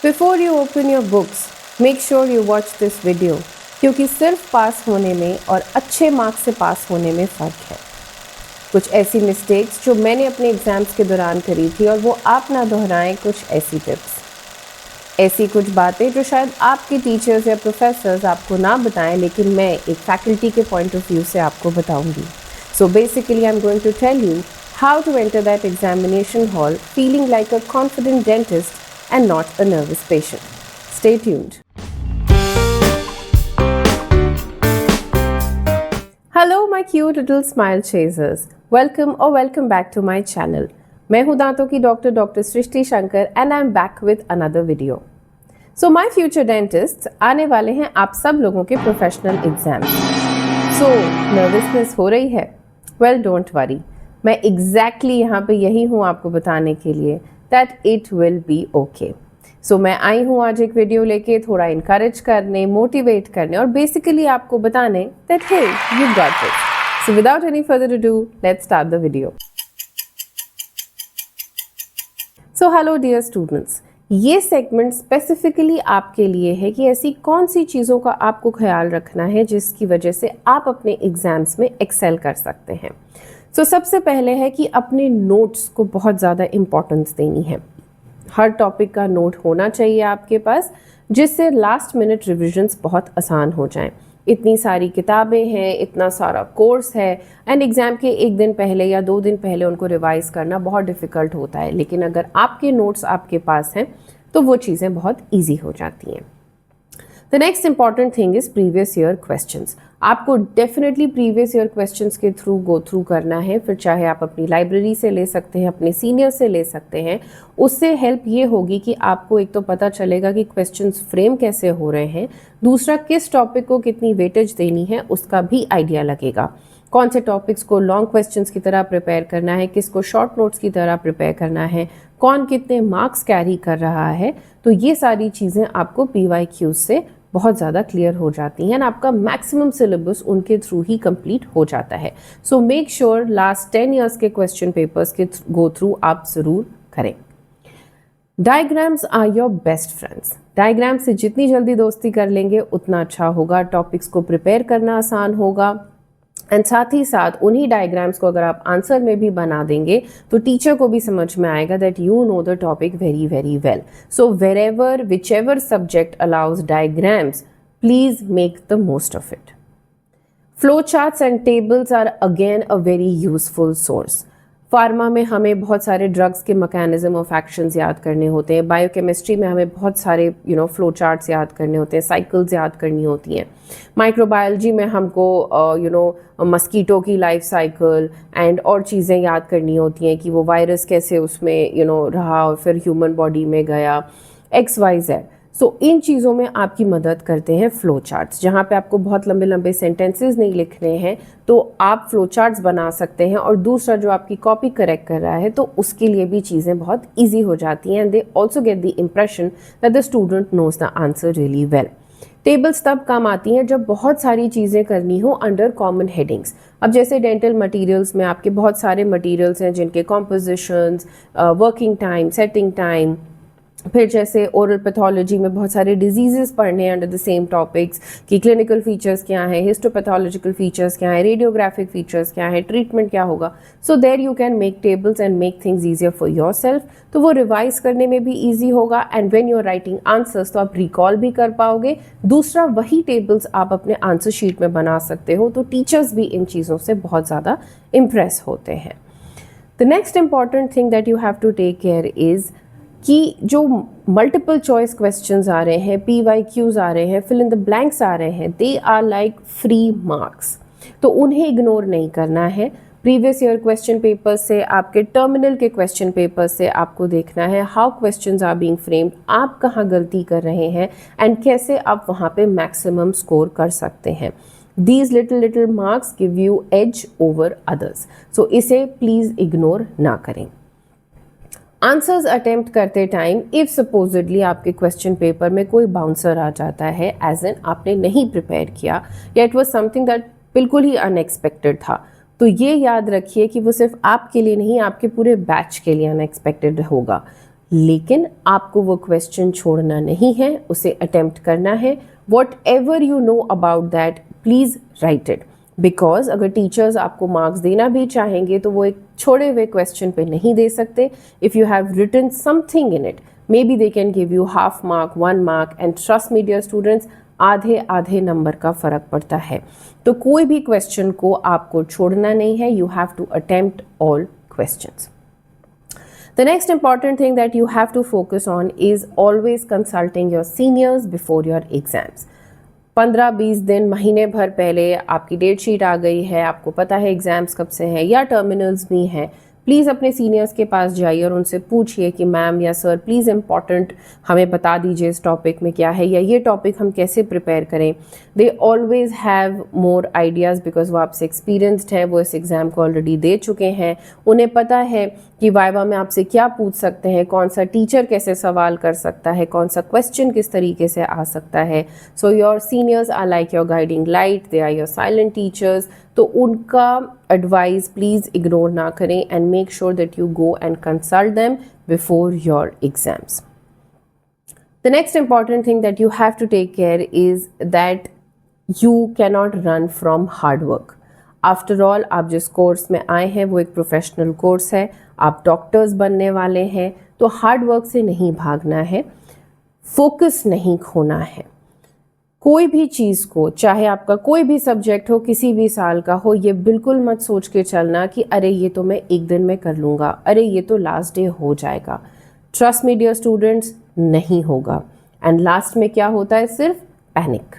Before you open your books, make sure you watch this video क्योंकि सिर्फ पास होने में और अच्छे मार्क्स से पास होने में फ़र्क है। कुछ ऐसी मिस्टेक्स जो मैंने अपने एग्ज़ाम्स के दौरान करी थी और वो आप ना दोहराएं, कुछ ऐसी टिप्स, ऐसी कुछ बातें जो शायद आपके टीचर्स या प्रोफेसर्स आपको ना बताएं, लेकिन मैं एक फैकल्टी के पॉइंट ऑफ व्यू से आपको बताऊंगी। So basically I'm going to tell you how to enter that examination hall feeling like a confident dentist and not a nervous patient. Stay tuned. Hello my cute little smile chasers. Welcome back to my channel. मैं हूँ दांतों की doctor Srishti Shankar and I'm back with another video. So my future dentists आने वाले हैं आप सब लोगों के प्रोफेशनल एग्जाम। So नर्वसनेस हो रही है? Well don't worry. मैं exactly यहाँ पे यही हूँ आपको बताने के लिए that it will be okay. So मैं आई हूँ आज एक वीडियो लेके थोड़ा इनकरेज करने, मोटिवेट करने और बेसिकली आपको बताने that hey, you got this. So without any further ado, let's start the video. So hello dear students. ये सेगमेंट स्पेसिफिकली आपके लिए है कि ऐसी कौन सी चीज़ों का आपको ख्याल रखना है जिसकी वजह से आप अपने एग्जाम्स में एक्सेल कर सकते हैं। So सबसे पहले है कि अपने नोट्स को बहुत ज़्यादा इम्पोर्टेंस देनी है। हर टॉपिक का नोट होना चाहिए आपके पास जिससे लास्ट मिनट रिविजन्स बहुत आसान हो जाएं। इतनी सारी किताबें हैं, इतना सारा कोर्स है एंड एग्ज़ाम के एक दिन पहले या 2 दिन पहले उनको रिवाइज करना बहुत डिफ़िकल्ट होता है, लेकिन अगर आपके नोट्स आपके पास हैं तो वो चीज़ें बहुत ईजी हो जाती हैं। The next important thing is previous year questions. आपको डेफिनेटली प्रीवियस ईयर क्वेश्चंस के थ्रू गो थ्रू करना है, फिर चाहे आप अपनी लाइब्रेरी से ले सकते हैं, अपने सीनियर से ले सकते हैं। उससे हेल्प ये होगी कि आपको एक तो पता चलेगा कि क्वेश्चंस फ्रेम कैसे हो रहे हैं, दूसरा किस टॉपिक को कितनी वेटेज देनी है उसका भी आइडिया लगेगा। कौन से टॉपिक्स को लॉन्ग क्वेश्चंस की तरह प्रिपेयर करना है, किसको शॉर्ट नोट्स की तरह प्रिपेयर करना है, कौन कितने मार्क्स कैरी कर रहा है, तो ये सारी चीज़ें आपको PYQ से बहुत ज़्यादा क्लियर हो जाती हैं। आपका मैक्सिमम सिलेबस उनके थ्रू ही कंप्लीट हो जाता है। So make sure last 10 years के क्वेश्चन पेपर्स के गो थ्रू आप ज़रूर करें। Diagrams are your best friends. Diagram से जितनी जल्दी दोस्ती कर लेंगे उतना अच्छा होगा, टॉपिक्स को प्रिपेयर करना आसान होगा एंड साथ ही साथ उन्हीं डायग्राम्स को अगर आप आंसर में भी बना देंगे तो टीचर को भी समझ में आएगा that you know the topic very very well. So wherever whichever subject allows diagrams, please make the most of it. Flow charts and tables are again a very useful source. Pharma में हमें बहुत सारे drugs के mechanism of actions याद करने होते हैं, biochemistry में हमें बहुत सारे फ्लो चार्ट्स याद करने होते हैं, साइकिल्स याद करनी होती हैं। माइक्रोबायोलॉजी में हमको मस्कीटो की लाइफ साइकिल एंड और चीज़ें याद करनी होती हैं कि वो वायरस कैसे उसमें रहा और फिर ह्यूमन बॉडी में गया, XYZ। सो इन चीज़ों में आपकी मदद करते हैं फ्लो चार्ट्स। जहाँ पे आपको बहुत लंबे लंबे सेंटेंसेस नहीं लिखने हैं तो आप फ्लो चार्ट्स बना सकते हैं, और दूसरा जो आपकी कॉपी करेक्ट कर रहा है तो उसके लिए भी चीज़ें बहुत ईजी हो जाती हैं and they also get the impression that the student knows the answer really well. Tables तब काम आती हैं जब बहुत सारी चीज़ें करनी हो अंडर कॉमन हेडिंग्स। अब जैसे डेंटल मटेरियल्स में आपके बहुत सारे मटेरियल्स हैं जिनके compositions, working time, setting time, फिर जैसे ओरल पैथोलॉजी में बहुत सारे डिजीजेस पढ़ने हैं अंडर द सेम टॉपिक्स कि क्लिनिकल फीचर्स क्या हैं, हिस्टोपैथोलॉजिकल फीचर्स क्या हैं, रेडियोग्राफिक फीचर्स क्या हैं, ट्रीटमेंट क्या होगा। So there you can make tables and make things easier for yourself. तो वो रिवाइज करने में भी ईजी होगा and when you are writing answers तो आप रिकॉल भी कर पाओगे। दूसरा, वही टेबल्स आप अपने आंसर शीट में बना सकते हो, तो टीचर्स भी इन चीज़ों से बहुत ज़्यादा इम्प्रेस होते हैं। The next important thing that you have to take care is कि जो मल्टीपल चॉइस क्वेश्चंस आ रहे हैं, PYQs आ रहे हैं, फिल इन द ब्लैंक्स आ रहे हैं, they are like free marks, तो उन्हें इग्नोर नहीं करना है। प्रीवियस ईयर क्वेश्चन पेपर से, आपके टर्मिनल के क्वेश्चन पेपर से आपको देखना है how questions are being framed, आप कहाँ गलती कर रहे हैं एंड कैसे आप वहाँ पे मैक्सिमम स्कोर कर सकते हैं। These little marks give you edge over others. So इसे प्लीज़ इग्नोर ना करें। आंसर्स अटेम्प्ट करते टाइम इफ़ सपोजिडली आपके क्वेश्चन पेपर में कोई बाउंसर आ जाता है, एज एन आपने नहीं प्रिपेयर किया या इट वॉज समथिंग दैट बिल्कुल ही अनएक्सपेक्टेड था, तो ये याद रखिए कि वो सिर्फ आपके लिए नहीं, आपके पूरे बैच के लिए अनएक्सपेक्टेड होगा। लेकिन आपको वो क्वेश्चन छोड़ना नहीं है, उसे अटेम्प्ट करना है. What ever you know about that please write it, because अगर टीचर्स आपको मार्क्स देना भी चाहेंगे तो वो एक छोड़े हुए क्वेश्चन पे नहीं दे सकते. If you have written something in it, maybe they can give you half mark, 1 mark, and trust me dear students, आधे आधे नंबर का फ़र्क पड़ता है. तो कोई भी क्वेश्चन को आपको छोड़ना नहीं है. You have to attempt all questions. The next important thing that you have to focus on is always consulting your seniors before your exams. 15-20 दिन, महीने भर पहले आपकी डेट शीट आ गई है, आपको पता है एग्ज़ाम्स कब से हैं या टर्मिनल्स भी हैं, प्लीज़ अपने सीनियर्स के पास जाइए और उनसे पूछिए कि मैम या सर प्लीज़ इम्पॉर्टेंट हमें बता दीजिए इस टॉपिक में क्या है, या ये टॉपिक हम कैसे प्रिपेयर करें. They always have more ideas because वो आपसे एक्सपीरियंसड है, वो इस एग्ज़ाम को ऑलरेडी दे चुके हैं. उन्हें पता है कि वाइवा में आपसे क्या पूछ सकते हैं, कौन सा टीचर कैसे सवाल कर सकता है, कौन सा क्वेश्चन किस तरीके से आ सकता है. So your seniors are like your guiding light, they are your silent teachers. तो उनका एडवाइस प्लीज़ इग्नोर ना करें and make sure that you go and consult them before your exams. The next important thing that you have to take care is that you cannot run from hard work. After all, आप जिस course में आए हैं वो एक professional course है, आप doctors बनने वाले हैं, तो हार्ड वर्क से नहीं भागना है, फोकस नहीं खोना है. कोई भी चीज़ को, चाहे आपका कोई भी सब्जेक्ट हो, किसी भी साल का हो, ये बिल्कुल मत सोच के चलना कि अरे ये तो मैं एक दिन में कर लूँगा, अरे ये तो लास्ट डे हो जाएगा. ट्रस्ट मी डियर स्टूडेंट्स, नहीं होगा. एंड लास्ट में क्या होता है? सिर्फ पैनिक.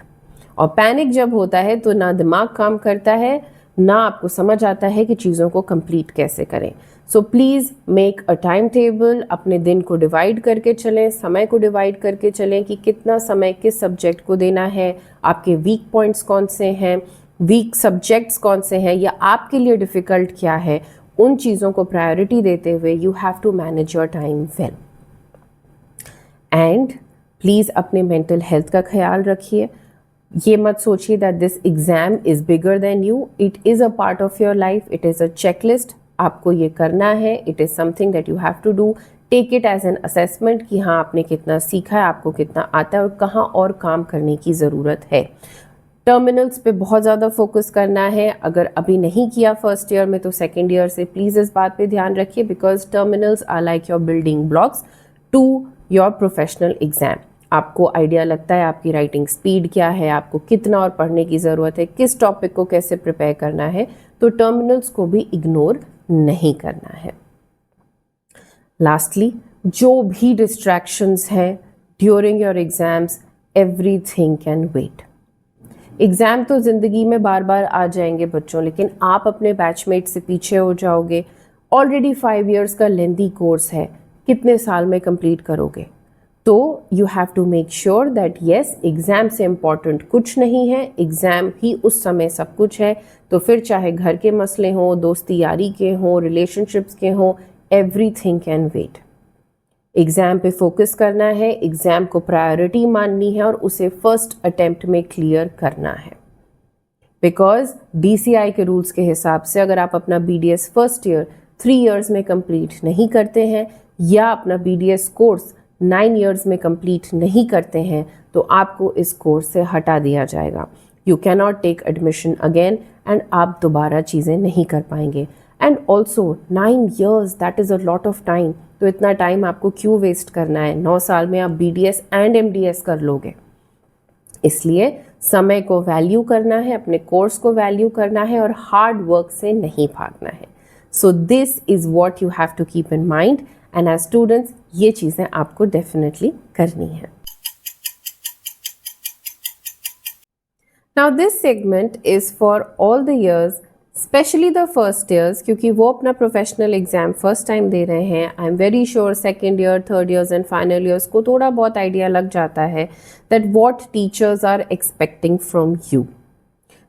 और पैनिक जब होता है तो ना दिमाग काम करता है, ना आपको समझ आता है कि चीज़ों को कंप्लीट कैसे करें. So please make a time table, अपने दिन को डिवाइड करके चलें, समय को डिवाइड करके चलें कि कितना समय किस सब्जेक्ट को देना है, आपके वीक पॉइंट्स कौन से हैं, वीक सब्जेक्ट्स कौन से हैं, या आपके लिए डिफ़िकल्ट क्या है. उन चीज़ों को प्रायोरिटी देते हुए you have to manage your time well. And please अपने मेंटल हेल्थ का ख्याल रखिए. ये मत सोचिए that this exam is bigger than you. It is a part of your life, it is a checklist. आपको ये करना है, it is something that you have to do. Take it as an assessment कि हाँ आपने कितना सीखा है, आपको कितना आता है और कहाँ और काम करने की ज़रूरत है. टर्मिनल्स पे बहुत ज़्यादा फोकस करना है. अगर अभी नहीं किया फर्स्ट ईयर में तो सेकेंड ईयर से प्लीज़ इस बात पे ध्यान रखिए, because terminals are like your building blocks to your professional exam. आपको आइडिया लगता है आपकी राइटिंग स्पीड क्या है, आपको कितना और पढ़ने की ज़रूरत है, किस टॉपिक को कैसे प्रिपेयर करना है, तो टर्मिनल्स को भी इग्नोर नहीं करना है. लास्टली, जो भी डिस्ट्रैक्शंस हैं during your exams, everything can wait. Exam तो ज़िंदगी में बार बार आ जाएंगे बच्चों, लेकिन आप अपने बैचमेट से पीछे हो जाओगे. ऑलरेडी 5 इयर्स का लेंथी कोर्स है, कितने साल में कंप्लीट करोगे? तो you have to make sure that yes, exam से इम्पॉर्टेंट कुछ नहीं है, एग्ज़ाम ही उस समय सब कुछ है. तो फिर चाहे घर के मसले हों, दोस्ती यारी के हों, रिलेशनशिप्स के हों, एवरीथिंग कैन वेट. एग्ज़ाम पे फोकस करना है, एग्ज़ाम को प्रायोरिटी माननी है और उसे फर्स्ट अटेम्प्ट में क्लियर करना है. बिकॉज DCI के रूल्स के हिसाब से अगर आप अपना BDS फर्स्ट ईयर 3 इयर्स में कंप्लीट नहीं करते हैं या अपना BDS कोर्स 9 इयर्स में कंप्लीट नहीं करते हैं तो आपको इस कोर्स से हटा दिया जाएगा. You can not take admission again and आप दोबारा चीज़ें नहीं कर पाएंगे. And also 9 years, that is a lot of time. तो इतना टाइम आपको क्यों वेस्ट करना है? 9 साल में आप BDS एंड MDS कर लोगे. इसलिए समय को वैल्यू करना है, अपने कोर्स को वैल्यू करना है और हार्ड वर्क से नहीं भागना है. So this is what you have to keep in mind. And as students ये चीज़ें आपको डेफिनेटली करनी है. Now this segment is for all the years, specially the first years, क्योंकि वो अपना प्रोफेशनल एग्जाम फर्स्ट टाइम दे रहे हैं. I am very sure second year, third years and final years को थोड़ा बहुत आइडिया लग जाता है that what teachers are expecting from you.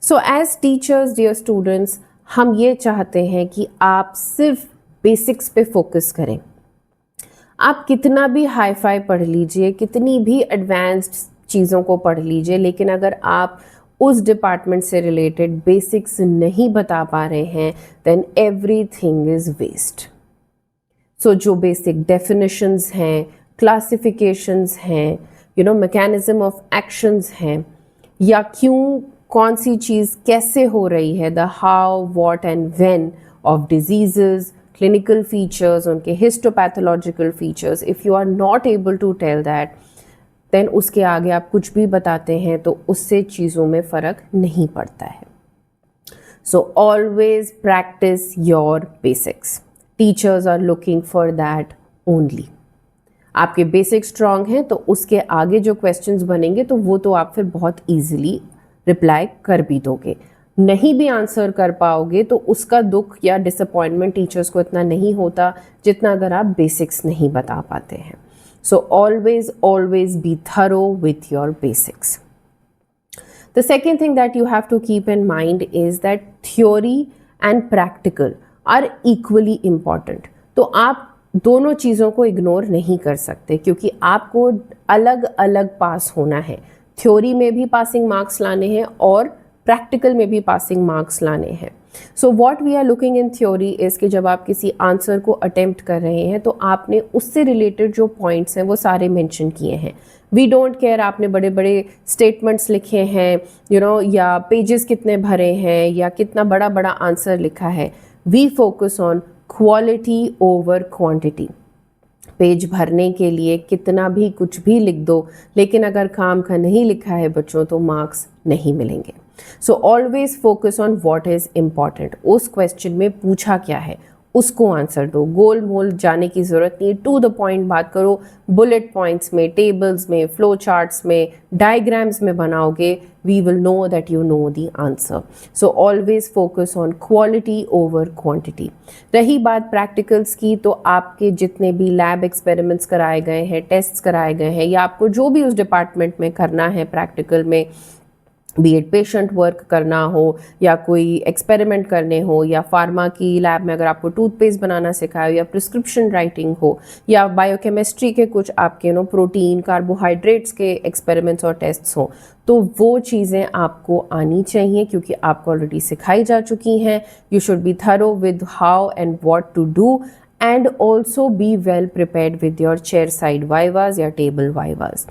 So as teachers dear students, हम ये चाहते हैं कि आप सिर्फ बेसिक्स पे फोकस करें. आप कितना भी हाई फाई पढ़ लीजिए, कितनी भी एडवांस्ड चीज़ों को पढ़ लीजिए, लेकिन अगर आप उस डिपार्टमेंट से रिलेटेड बेसिक्स नहीं बता पा रहे हैं देन एवरीथिंग इज़ वेस्ट. सो जो बेसिक डेफिनेशंस हैं, क्लासिफिकेशंस हैं, मैकेनिज्म ऑफ एक्शंस हैं, या क्यों कौन सी चीज़ कैसे हो रही है, the how, what and when of diseases, clinical features, उनके histopathological features, if you are not able to tell that, then उसके आगे आप कुछ भी बताते हैं तो उससे चीज़ों में फ़र्क नहीं पड़ता है. So always practice your basics. Teachers are looking for that only. आपके बेसिक स्ट्रांग हैं तो उसके आगे जो क्वेश्चंस बनेंगे तो वो तो आप फिर बहुत ईजिली रिप्लाई कर भी दोगे. नहीं भी आंसर कर पाओगे तो उसका दुख या डिसअपॉइंटमेंट टीचर्स को इतना नहीं होता जितना अगर आप बेसिक्स नहीं बता पाते हैं. So always be thorough with your basics. The second thing that you have to keep in mind is that theory and practical are equally important. तो आप दोनों चीज़ों को इग्नोर नहीं कर सकते क्योंकि आपको अलग अलग पास होना है. थ्योरी में भी पासिंग मार्क्स लाने हैं और प्रैक्टिकल में भी पासिंग मार्क्स लाने हैं. So what we are looking in theory is कि जब आप किसी आंसर को अटेम्प्ट कर रहे हैं तो आपने उससे रिलेटेड जो पॉइंट्स हैं वो सारे मेंशन किए हैं. वी डोंट केयर आपने बड़े बड़े स्टेटमेंट्स लिखे हैं या पेजेस कितने भरे हैं या कितना बड़ा बड़ा आंसर लिखा है. We focus on quality over quantity. Page भरने के लिए कितना भी कुछ भी लिख दो, लेकिन अगर काम का नहीं लिखा है बच्चों तो मार्क्स नहीं मिलेंगे. सो always focus on what is important. उस क्वेश्चन में पूछा क्या है उसको आंसर दो. गोल मोल जाने की ज़रूरत नहीं, टू द पॉइंट बात करो. बुलेट पॉइंट्स में, टेबल्स में, फ्लो चार्ट्स में, डायग्राम्स में बनाओगे, we will know that you know the answer. So always focus on quality over quantity. रही बात प्रैक्टिकल्स की, तो आपके जितने भी लैब एक्सपेरिमेंट्स कराए गए हैं, टेस्ट्स कराए गए हैं, या आपको जो भी उस डिपार्टमेंट में करना है प्रैक्टिकल में, बी एड पेशेंट वर्क करना हो या कोई एक्सपेरिमेंट करने हो या फार्मा की लैब में अगर आपको टूथपेस्ट बनाना सिखाया हो या प्रिस्क्रिप्शन राइटिंग हो या बायोकेमिस्ट्री के कुछ आपके प्रोटीन कार्बोहाइड्रेट्स के एक्सपेरिमेंट्स और टेस्ट्स हो, तो वो चीज़ें आपको आनी चाहिए क्योंकि आपको ऑलरेडी सिखाई जा चुकी हैं. You should be thorough with how and what to do and also be well prepared with your chair side vivas या table vivas.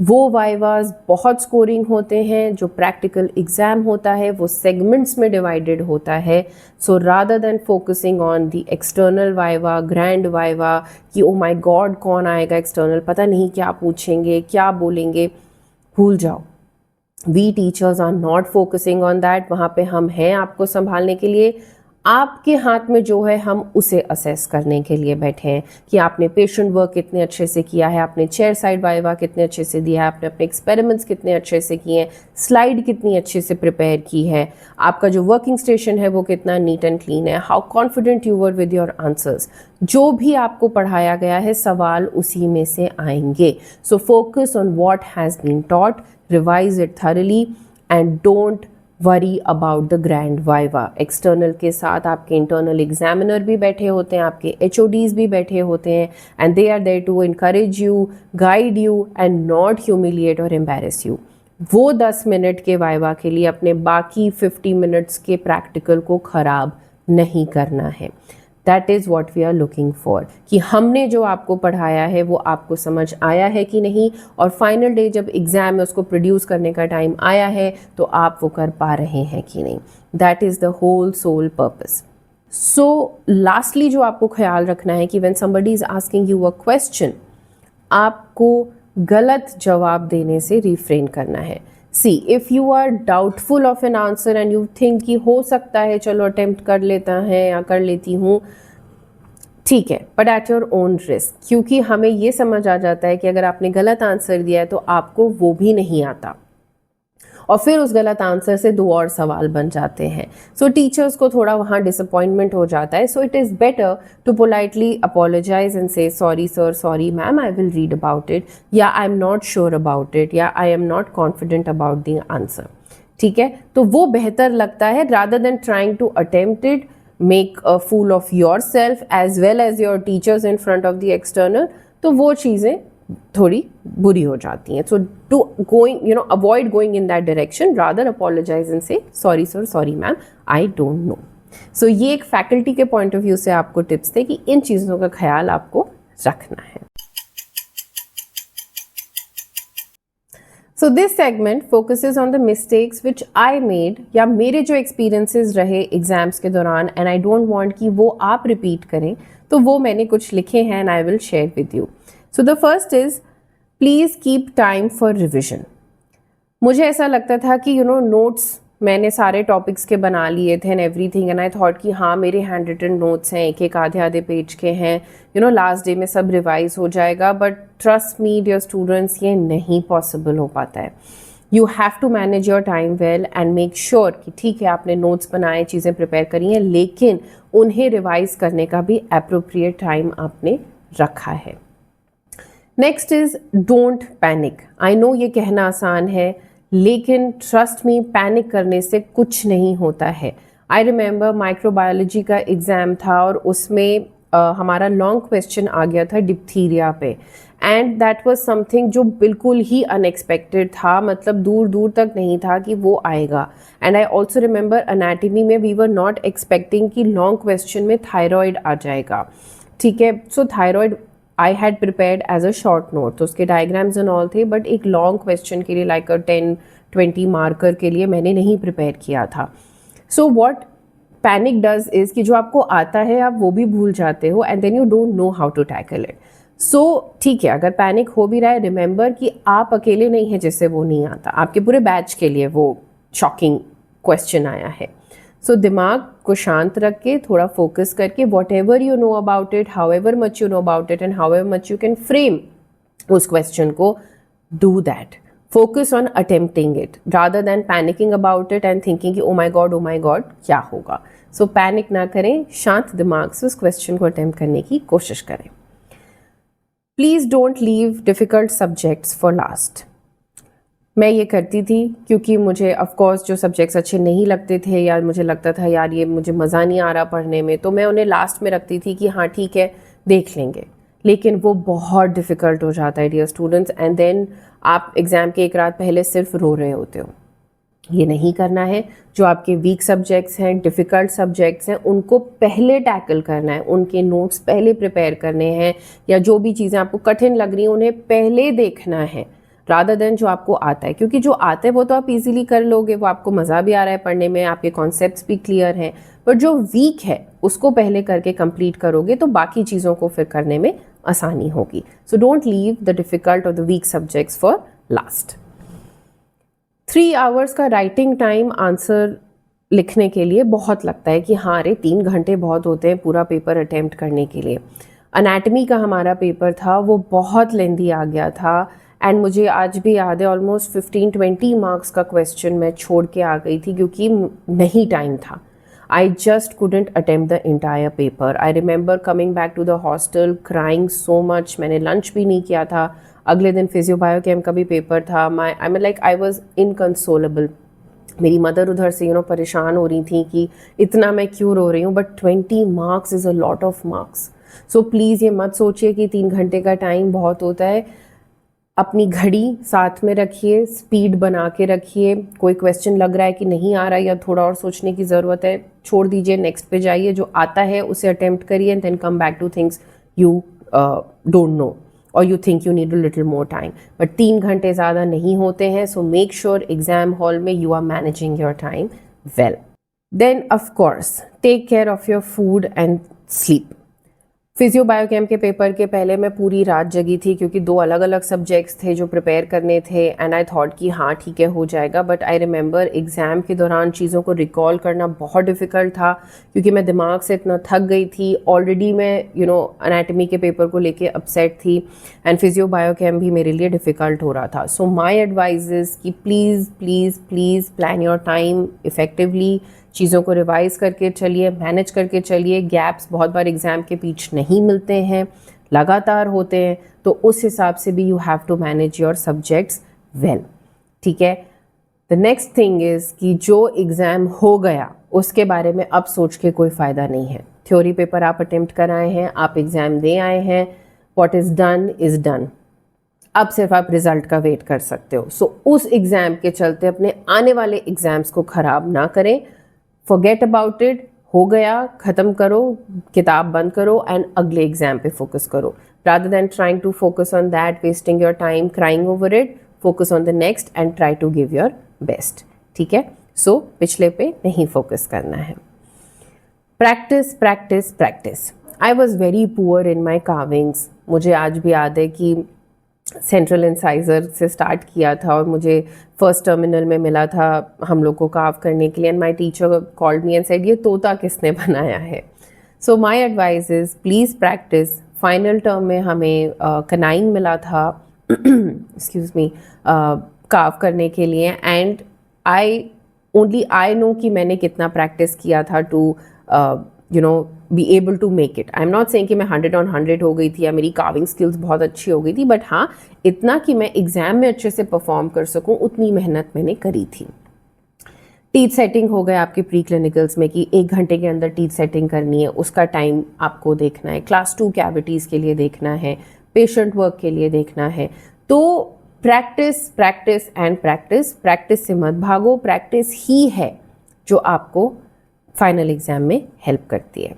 वो vivas बहुत स्कोरिंग होते हैं. जो प्रैक्टिकल एग्ज़ाम होता है वो सेगमेंट्स में डिवाइडेड होता है. So rather than focusing on the external viva, grand viva कि ओ माई गॉड कौन आएगा एक्सटर्नल, पता नहीं क्या पूछेंगे, क्या बोलेंगे, भूल जाओ. We teachers are not focusing on that. वहाँ पे हम हैं आपको संभालने के लिए. आपके हाथ में जो है हम उसे असेस करने के लिए बैठे हैं कि आपने पेशेंट वर्क कितने अच्छे से किया है, आपने चेयर साइड वाइवा कितने अच्छे से दिया है, आपने अपने एक्सपेरिमेंट्स कितने अच्छे से किए हैं, स्लाइड कितनी अच्छे से प्रिपेयर की है, आपका जो वर्किंग स्टेशन है वो कितना नीट एंड क्लीन है, how confident you were with your answers. जो भी आपको पढ़ाया गया है सवाल उसी में से आएंगे. So focus on what has been taught, revise it thoroughly and don't worry about the grand viva. External के साथ आपके इंटरनल एग्जामिनर भी बैठे होते हैं, आपके HODs भी बैठे होते हैं, and they are there to encourage you, guide you and not humiliate और एम्बैरेस यू. वो 10 मिनट के वाइवा के लिए अपने बाकी 50 मिनट्स के प्रैक्टिकल को ख़राब नहीं करना है. That is what we are looking for कि हमने जो आपको पढ़ाया है वो आपको समझ आया है कि नहीं, और फाइनल डे जब एग्ज़ाम में उसको प्रोड्यूस करने का टाइम आया है तो आप वो कर पा रहे हैं कि नहीं. That is the whole sole purpose. So lastly जो आपको ख्याल रखना है कि when somebody is asking you a question, आपको गलत जवाब देने से रिफ्रेन करना है. See if you are doubtful of an answer and you think कि हो सकता है चलो अटेम्प्ट कर लेता है या कर लेती हूँ, ठीक है, but at your own risk. क्योंकि हमें ये समझ आ जाता है कि अगर आपने गलत आंसर दिया है तो आपको वो भी नहीं आता और फिर उस गलत आंसर से 2 और सवाल बन जाते हैं. सो टीचर्स को थोड़ा वहाँ डिसअपॉइंटमेंट हो जाता है. So it is better to politely apologise and say sorry sir, sorry ma'am, I will read about it, या I am not sure about it, या I am not confident about the answer. ठीक है, तो वो बेहतर लगता है rather than trying to attempt it, make a fool of yourself as well as your teachers in front of the external. तो वो चीज़ें थोड़ी बुरी हो जाती हैं. So to going avoid going in that direction, rather apologise and say sorry sir, sorry ma'am, I don't know. So ये एक फैकल्टी के पॉइंट ऑफ व्यू से आपको टिप्स थे कि इन चीज़ों का ख्याल आपको रखना है। So this segment focuses on the mistakes which I made, या मेरे जो एक्सपीरियंसेस रहे एग्जाम्स के दौरान, एंड आई डोंट वांट कि वो आप रिपीट करें, तो वो मैंने कुछ लिखे हैं and I will share with you. So the first is please keep time for revision. मुझे ऐसा लगता था कि नोट्स मैंने सारे टॉपिक्स के बना लिए थे and everything, and I thought कि हाँ मेरे हैंड रिटन नोट्स हैं, एक एक आधे आधे पेज के हैं, लास्ट डे में सब रिवाइज हो जाएगा। But trust me dear students, ये नहीं पॉसिबल हो पाता है। You have to manage your time well and make sure कि ठीक है आपने नोट्स बनाए, चीज़ें प्रिपेयर करी हैं, लेकिन उन्हें रिवाइज करने का भी एप्रोप्रिएट टाइम आपने रखा है। Next is don't panic. I know ये कहना आसान है, लेकिन ट्रस्ट मी पैनिक करने से कुछ नहीं होता है। आई रिमेंबर माइक्रोबायोलॉजी का एग्ज़ाम था और उसमें हमारा लॉन्ग क्वेश्चन आ गया था डिप्थीरिया पे, एंड दैट वाज समथिंग जो बिल्कुल ही अनएक्सपेक्टेड था, मतलब दूर दूर तक नहीं था कि वो आएगा। And I also remember anatomy में वी वर नॉट एक्सपेक्टिंग कि लॉन्ग क्वेश्चन में थायराइड आ जाएगा। ठीक है, so thyroid I had prepared as a short note, तो उसके डायग्राम्स एंड ऑल थे, बट एक लॉन्ग क्वेश्चन के लिए लाइक 10-20 मार्कर के लिए मैंने नहीं प्रिपेयर किया था। So what panic does is कि जो आपको आता है आप वो भी भूल जाते हो, and then you don't know how to tackle it. So ठीक है, अगर पैनिक हो भी रहा है, रिमेंबर कि आप अकेले नहीं हैं जिससे वो नहीं आता, आपके पूरे बैच के लिए वो शॉकिंग क्वेश्चन आया है। सो दिमाग को शांत रख के, थोड़ा फोकस करके, what ever you know about it, how ever much you know about it, and how ever much you can frame उस क्वेश्चन को, do that. Focus on attempting it rather than panicking about it and thinking कि oh my god क्या होगा। So panic ना करें, शांत दिमाग से उस क्वेश्चन को अटेम्प्ट करने की कोशिश करें। Please don't leave difficult subjects for last। मैं ये करती थी क्योंकि मुझे ऑफ कोर्स जो सब्जेक्ट्स अच्छे नहीं लगते थे, या मुझे लगता था यार ये मुझे मज़ा नहीं आ रहा पढ़ने में, तो मैं उन्हें लास्ट में रखती थी कि हाँ ठीक है देख लेंगे, लेकिन वो बहुत डिफ़िकल्ट हो जाता है डियर स्टूडेंट्स, एंड देन आप एग्ज़ाम के एक रात पहले सिर्फ रो रहे होते हो। ये नहीं करना है। जो आपके वीक सब्जेक्ट्स हैं, डिफ़िकल्ट सब्जेक्ट्स हैं, उनको पहले टैकल करना है, उनके नोट्स पहले प्रिपेयर करने हैं, या जो भी चीज़ें आपको कठिन लग रही हैं उन्हें पहले देखना है रादर देन जो आपको आता है, क्योंकि जो आता है वो तो आप इजीली कर लोगे, वो आपको मज़ा भी आ रहा है पढ़ने में, आपके कॉन्सेप्ट्स भी क्लियर हैं, पर जो वीक है उसको पहले करके कंप्लीट करोगे तो बाकी चीज़ों को फिर करने में आसानी होगी। So don't leave the difficult or the weak subjects for last. 3 hours का राइटिंग टाइम आंसर लिखने के लिए बहुत लगता है कि हाँ अरे 3 घंटे बहुत होते हैं पूरा पेपर अटेम्प्ट करने के लिए। अनाटमी का हमारा पेपर था, वो बहुत लेंदी आ गया था, एंड मुझे आज भी याद है ऑलमोस्ट 15-20 मार्क्स का क्वेश्चन मैं छोड़ के आ गई थी क्योंकि नहीं टाइम था। I just couldn't attempt the entire paper. I remember coming back to the hostel crying so much. मैंने लंच भी नहीं किया था। अगले दिन फिजियो बायोकेम का भी पेपर था। I was inconsolable. मेरी मदर उधर से परेशान हो रही थी कि इतना मैं क्यों रो रही हूँ, but 20 marks is a lot of marks. So please ये मत सोचिए कि 3 घंटे का टाइम बहुत होता है। अपनी घड़ी साथ में रखिए, स्पीड बना के रखिए। कोई क्वेश्चन लग रहा है कि नहीं आ रहा है या थोड़ा और सोचने की ज़रूरत है, छोड़ दीजिए, नेक्स्ट पे जाइए, जो आता है उसे अटेम्प्ट करिए, and then come back to things you don't know or you think you need a little more time. But 3 घंटे ज़्यादा नहीं होते हैं, so make sure exam hall में you are managing your time well. Then of course take care of your food and sleep. Physio biochem के paper के पहले मैं पूरी रात जगी थी क्योंकि 2 अलग अलग सब्जेक्ट्स थे जो प्रिपेयर करने थे, एंड आई थॉट कि हाँ ठीक है हो जाएगा। बट आई रिमेंबर एग्ज़ाम के दौरान चीज़ों को रिकॉल करना बहुत डिफ़िकल्ट था क्योंकि मैं दिमाग से इतना थक गई थी। ऑलरेडी मैं अनाटमी के पेपर को लेके अपसेट थी, एंड फिजियो बायोकेम भी मेरे लिए डिफ़िकल्ट हो रहा था। सो माई एडवाइस इज़ कि please please please plan your time effectively. चीज़ों को रिवाइज करके चलिए, मैनेज करके चलिए। गैप्स बहुत बार एग्ज़ाम के बीच नहीं मिलते हैं, लगातार होते हैं, तो उस हिसाब से भी you have to manage your subjects well. ठीक है। द नेक्स्ट थिंग इज़ कि जो एग्ज़ाम हो गया उसके बारे में अब सोच के कोई फ़ायदा नहीं है। थ्योरी पेपर आप अटेम्प्ट कर आए हैं, आप एग्ज़ाम दे आए हैं, what is done is done. अब सिर्फ आप रिज़ल्ट का वेट कर सकते हो। सो उस एग्ज़ाम के चलते अपने आने वाले एग्ज़ाम्स को ख़राब ना करें। Forget about it, हो गया, ख़त्म करो, किताब बंद करो एंड अगले एग्ज़ाम पे फोकस करो, rather than trying to focus on that, wasting your time crying over it. Focus on the next and try to give your best. ठीक है, सो पिछले पे नहीं फोकस करना है. Practice practice practice. I was very poor in my carvings. मुझे आज भी याद है कि सेंट्रल इंसाइजर से स्टार्ट किया था और मुझे फर्स्ट टर्मिनल में मिला था हम लोग को कार्व करने के लिए, and my teacher called me and said ये तोता किसने बनाया है. So my advice is please practise. Final term में हमें कनाइन मिला था एक्सक्यूज़ मी कार्व करने के लिए, एंड आई नो कि मैंने कितना प्रैक्टिस किया था to be able to make it. I am not saying कि मैं 100/100 हो गई थी या मेरी कार्विंग स्किल्स बहुत अच्छी हो गई थी, बट हाँ इतना कि मैं एग्ज़ाम में अच्छे से परफॉर्म कर सकूं उतनी मेहनत मैंने करी थी. टीथ सेटिंग हो गया आपके प्री क्लिनिकल्स में कि 1 घंटे के अंदर टीथ सेटिंग करनी है, उसका टाइम आपको देखना है. क्लास 2 कैविटीज़ के लिए देखना है, पेशेंट वर्क के लिए देखना है. तो practice practice and practice. Practice से मत भागो. प्रैक्टिस ही है जो आपको फाइनल एग्जाम में हेल्प करती है.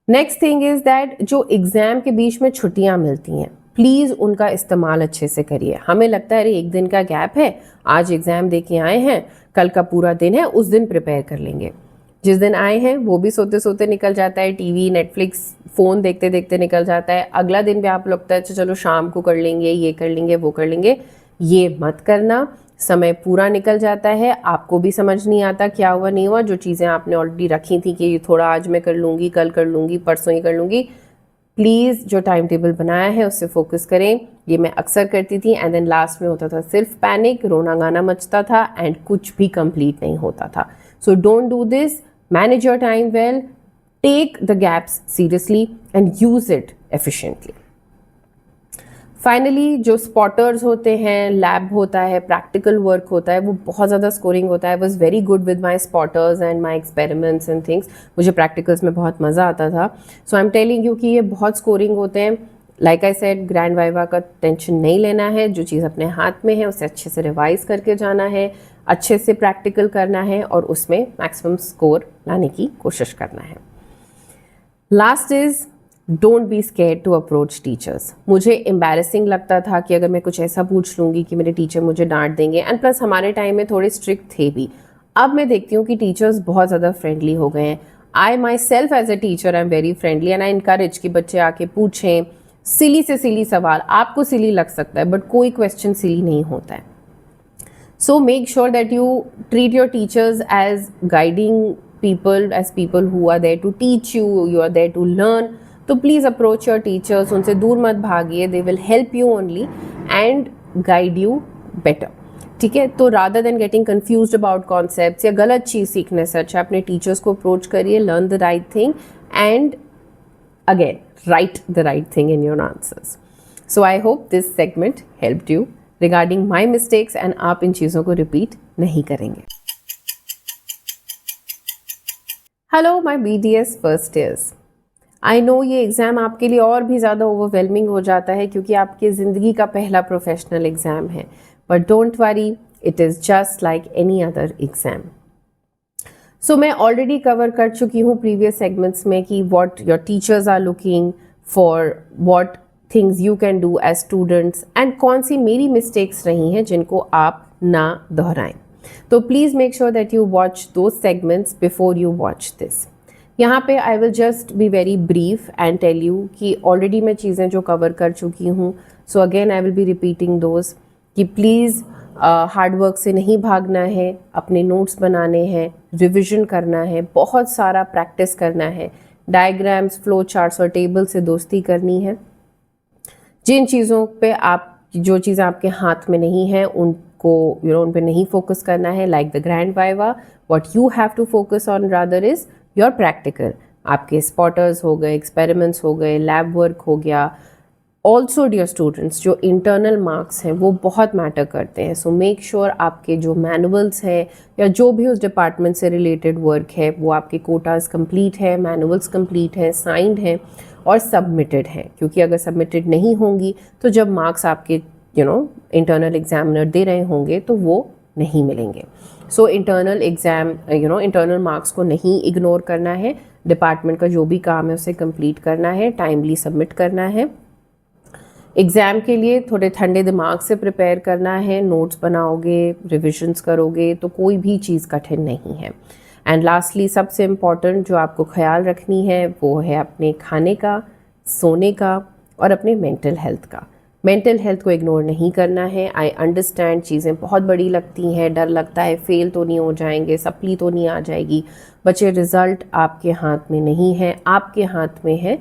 नेक्स्ट थिंग इज दैट जो एग्जाम के बीच में छुट्टियां मिलती हैं, प्लीज़ उनका इस्तेमाल अच्छे से करिए. हमें लगता है अरे 1 दिन का गैप है, आज एग्ज़ाम दे के आए हैं, कल का पूरा दिन है, उस दिन प्रिपेयर कर लेंगे. जिस दिन आए हैं वो भी सोते सोते निकल जाता है, टीवी नेटफ्लिक्स फ़ोन देखते देखते निकल जाता है. अगला दिन भी आप लगता है चलो शाम को कर लेंगे, ये कर लेंगे, वो कर लेंगे. ये मत करना. समय पूरा निकल जाता है, आपको भी समझ नहीं आता क्या हुआ नहीं हुआ. जो चीज़ें आपने ऑलरेडी रखी थी कि ये थोड़ा आज मैं कर लूँगी, कल कर लूँगी, परसों ही कर लूँगी, प्लीज़ जो टाइम टेबल बनाया है उससे फोकस करें. ये मैं अक्सर करती थी, एंड देन लास्ट में होता था सिर्फ पैनिक, रोना गाना मचता था, एंड कुछ भी कंप्लीट नहीं होता था. So don't do this. Manage your time well, take the gaps seriously and use it efficiently. Finally जो स्पॉटर्स होते हैं, लैब होता है, प्रैक्टिकल वर्क होता है, वो बहुत ज़्यादा स्कोरिंग होता है. I was very good with my spotters and my experiments and things. मुझे प्रैक्टिकल्स में बहुत मज़ा आता था. सो आई एम टेलिंग यू कि ये बहुत स्कोरिंग होते हैं. Like I said, grand viva का टेंशन नहीं लेना है. जो चीज़ अपने हाथ में है उसे अच्छे से रिवाइज करके जाना है, अच्छे से प्रैक्टिकल करना है और उसमें मैक्सिमम स्कोर लाने की कोशिश करना है. Last is don't be scared to approach teachers. मुझे एम्बैरेसिंग लगता था कि अगर मैं कुछ ऐसा पूछ लूँगी कि मेरे टीचर मुझे डांट देंगे, एंड प्लस हमारे टाइम में थोड़े स्ट्रिक्ट थे भी. अब मैं देखती हूँ कि टीचर्स बहुत ज़्यादा फ्रेंडली हो गए हैं. I myself as a teacher I am very friendly, and I encourage कि बच्चे आके पूछें सिली से सिली सवाल. आपको सिली लग सकता है बट कोई क्वेश्चन सिली नहीं होता है. So make sure that you treat your teachers as guiding people, as people who are there to teach you, you are there to learn. तो प्लीज़ अप्रोच योर टीचर्स. उनसे दूर मत भागिए. They will help you only and guide you better. ठीक है, तो rather than getting confused about concepts या गलत चीज़ सीखने से अच्छा अपने टीचर्स को अप्रोच करिए. Learn the right thing and again right the right thing in your answers. So I hope this segment helped you regarding my mistakes, and आप इन चीज़ों को रिपीट नहीं करेंगे. Hello my BDS first years. I know ये exam आपके लिए और भी ज़्यादा ओवरवेलमिंग हो जाता है क्योंकि आपकी ज़िंदगी का पहला प्रोफेशनल एग्ज़ाम है, but don't worry, it is just like any other exam. So मैं ऑलरेडी कवर कर चुकी हूँ प्रीवियस सेगमेंट्स में कि what your teachers are looking for, what things you can do as students, and कौन सी मेरी मिस्टेक्स रही हैं जिनको आप ना दोहराएं. तो please make sure that you watch those segments before you watch this. यहाँ पे I will just be very brief and tell you कि ऑलरेडी मैं चीज़ें जो कवर कर चुकी हूँ, so again I will be repeating those कि प्लीज़ हार्डवर्क से नहीं भागना है, अपने नोट्स बनाने हैं, रिविज़न करना है, बहुत सारा प्रैक्टिस करना है, डायग्राम्स, फ्लो चार्ट्स और टेबल से दोस्ती करनी है. जिन चीज़ों पे आप, जो चीज़ें आपके हाथ में नहीं हैं उनको उन पे नहीं फोकस करना है. Like the grand viva, what you have to focus on rather is your practical. आपके स्पॉटर्स हो गए, एक्सपेरिमेंट्स हो गए, लैब वर्क हो गया. ऑल्सो डियर स्टूडेंट्स, जो इंटरनल मार्क्स हैं वो बहुत मैटर करते हैं. सो मेक श्योर आपके जो मैनुअल्स हैं या जो भी उस डिपार्टमेंट से रिलेटेड वर्क है वो आपके कोटाज कंप्लीट है, मैनुअल्स कंप्लीट हैं, साइंड हैं और सबमिटेड हैं. क्योंकि अगर सबमिटेड नहीं होंगी तो जब मार्क्स आपके इंटरनल एग्जामिनर दे रहे होंगे तो वो नहीं मिलेंगे। So internal exam internal marks को नहीं इग्नोर करना है, डिपार्टमेंट का जो भी काम है उसे कंप्लीट करना है, टाइमली सबमिट करना है। एग्ज़ाम के लिए थोड़े ठंडे दिमाग से प्रिपेयर करना है, नोट्स बनाओगे, रिविजन्स करोगे तो कोई भी चीज़ कठिन नहीं है। एंड लास्टली सबसे इम्पॉर्टेंट जो आपको ख्याल रखनी है वो है अपने खाने का, सोने का और अपने मेंटल हेल्थ का। मेंटल हेल्थ को इग्नोर नहीं करना है। आई अंडरस्टैंड चीज़ें बहुत बड़ी लगती हैं, डर लगता है फेल तो नहीं हो जाएंगे, सप्ली तो नहीं आ जाएगी, बच्चे रिज़ल्ट आपके हाथ में नहीं है, आपके हाथ में है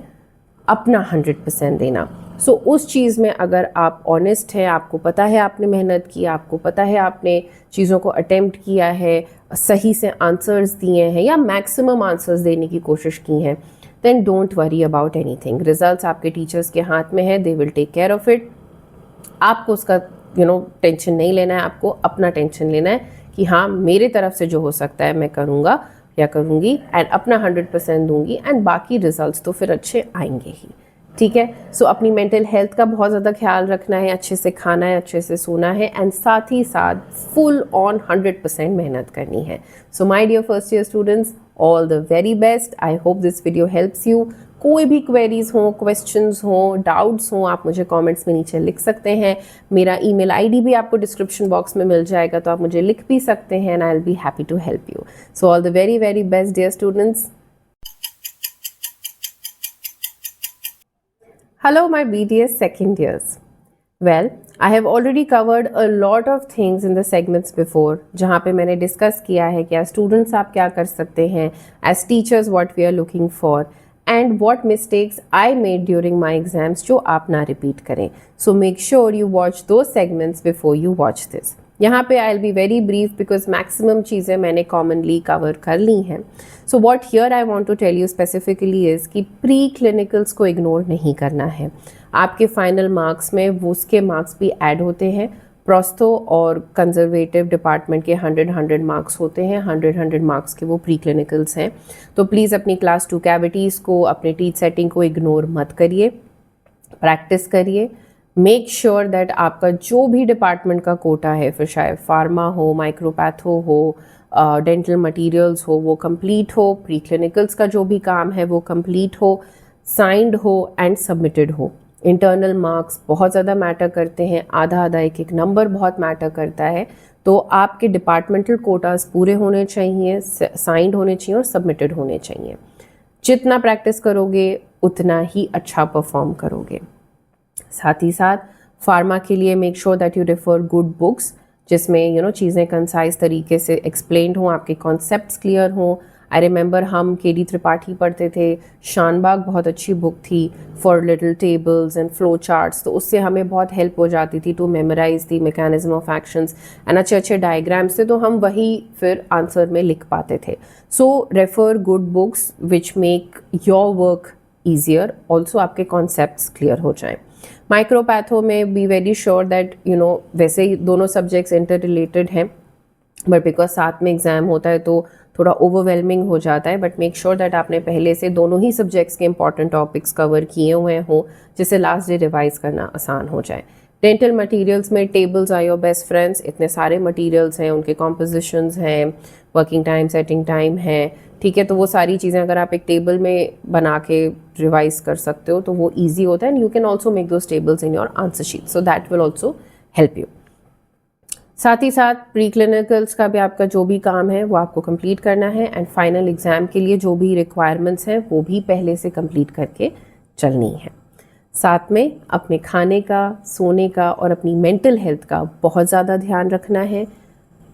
अपना 100% देना। सो उस चीज़ में अगर आप ऑनेस्ट हैं, आपको पता है आपने मेहनत की, आपको पता है आपने चीज़ों को अटेम्प्ट किया है, सही से आंसर्स दिए हैं या मैक्सिमम आंसर्स देने की कोशिश की हैं, then don't worry about anything. Results आपके टीचर्स के हाथ में है, they will take care of it. आपको उसका टेंशन नहीं लेना है, आपको अपना टेंशन लेना है कि हाँ मेरे तरफ से जो हो सकता है मैं करूँगा या करूँगी एंड अपना 100% दूंगी एंड बाकी रिजल्ट्स तो फिर अच्छे आएंगे ही। ठीक है, सो अपनी मेंटल हेल्थ का बहुत ज़्यादा ख्याल रखना है, अच्छे से खाना है, अच्छे से सोना है एंड साथ ही साथ फुल ऑन 100% मेहनत करनी है। So my dear first year students, all the very best. I hope this video helps you. कोई भी क्वेरीज हो, क्वेश्चंस हो, डाउट्स हो, आप मुझे कमेंट्स में नीचे लिख सकते हैं। मेरा ईमेल आईडी भी आपको डिस्क्रिप्शन बॉक्स में मिल जाएगा, तो आप मुझे लिख भी सकते हैं and I will be happy to help you. So all the very very best dear students. Hello my BTS second years. Well, I have already covered a lot of things in the segments before, जहाँ पे मैंने discuss किया है कि as students आप क्या कर सकते हैं, as teachers what we are looking for and what mistakes I made during my exams जो आप ना repeat करें. So make sure you watch those segments before you watch this. यहाँ पे I'll be very brief because maximum चीज़ें मैंने commonly cover कर ली हैं. So what here I want to tell you specifically is कि प्री क्लिनिकल्स को ignore नहीं करना है। आपके फाइनल मार्क्स में वो उसके मार्क्स भी ऐड होते हैं। प्रोस्थो और कंजर्वेटिव डिपार्टमेंट के 100 मार्क्स होते हैं, 100 मार्क्स के वो प्री क्लिनिकल्स हैं। तो प्लीज़ अपनी क्लास 2 कैविटीज़ को, अपने टीच सेटिंग को इग्नोर मत करिए, प्रैक्टिस करिए। मेक श्योर दैट आपका जो भी डिपार्टमेंट का कोटा है, फिर शायद फार्मा हो, माइक्रोपैथो हो, डेंटल मटेरियल्स हो, वो कंप्लीट हो, प्री क्लिनिकल्स का जो भी काम है वो कंप्लीट हो, साइंड हो एंड सबमिटेड हो। इंटरनल मार्क्स बहुत ज़्यादा मैटर करते हैं, आधा आधा एक एक नंबर बहुत मैटर करता है। तो आपके डिपार्टमेंटल कोटास पूरे होने चाहिए, साइंड होने चाहिए और सबमिटेड होने चाहिए। जितना प्रैक्टिस करोगे उतना ही अच्छा परफॉर्म करोगे। साथ ही साथ फार्मा के लिए make sure that you refer good books जिसमें चीज़ें कंसाइज तरीके से एक्सप्लेन्ड हों, आपके कॉन्सेप्ट्स क्लियर हों। आई रिमेंबर हम केडी त्रिपाठी पढ़ते थे, शानबाग बहुत अच्छी बुक थी for little tables and flow charts, तो उससे हमें बहुत हेल्प हो जाती थी to memorise the mechanism of actions and अच्छे अच्छे डायग्राम्स से, तो हम वही फिर आंसर में लिख पाते थे। So refer good books which make your work easier, also आपके कॉन्सेप्ट्स क्लियर हो जाएं। माइक्रोपैथो में बी वेरी श्योर दैट वैसे ही दोनों सब्जेक्ट्स इंटर रिलेटेड हैं, बट बिकॉज साथ में एग्ज़ाम होता है तो थोड़ा ओवरवेलमिंग हो जाता है। बट मेक श्योर दैट आपने पहले से दोनों ही सब्जेक्ट्स के इंपॉर्टेंट टॉपिक्स कवर किए हुए हों, जिससे लास्ट डे रिवाइज करना आसान हो जाए। डेंटल मटेरियल्स में tables are your best friends, इतने सारे मटेरियल्स हैं, उनके कॉम्पोजिशंस हैं, वर्किंग टाइम, सेटिंग टाइम है, ठीक है। तो वो सारी चीज़ें अगर आप एक टेबल में बना के रिवाइज कर सकते हो तो वो ईजी होता है and you can also make those tables in your answer sheet, so that will also help you. साथ ही साथ प्री क्लिनिकल्स का भी आपका जो भी काम है वो आपको कंप्लीट करना है एंड फाइनल एग्ज़ाम के लिए जो भी रिक्वायरमेंट्स हैं वो भी पहले से कंप्लीट करके चलनी है। साथ में अपने खाने का, सोने का और अपनी मेंटल हेल्थ का बहुत ज़्यादा ध्यान रखना है।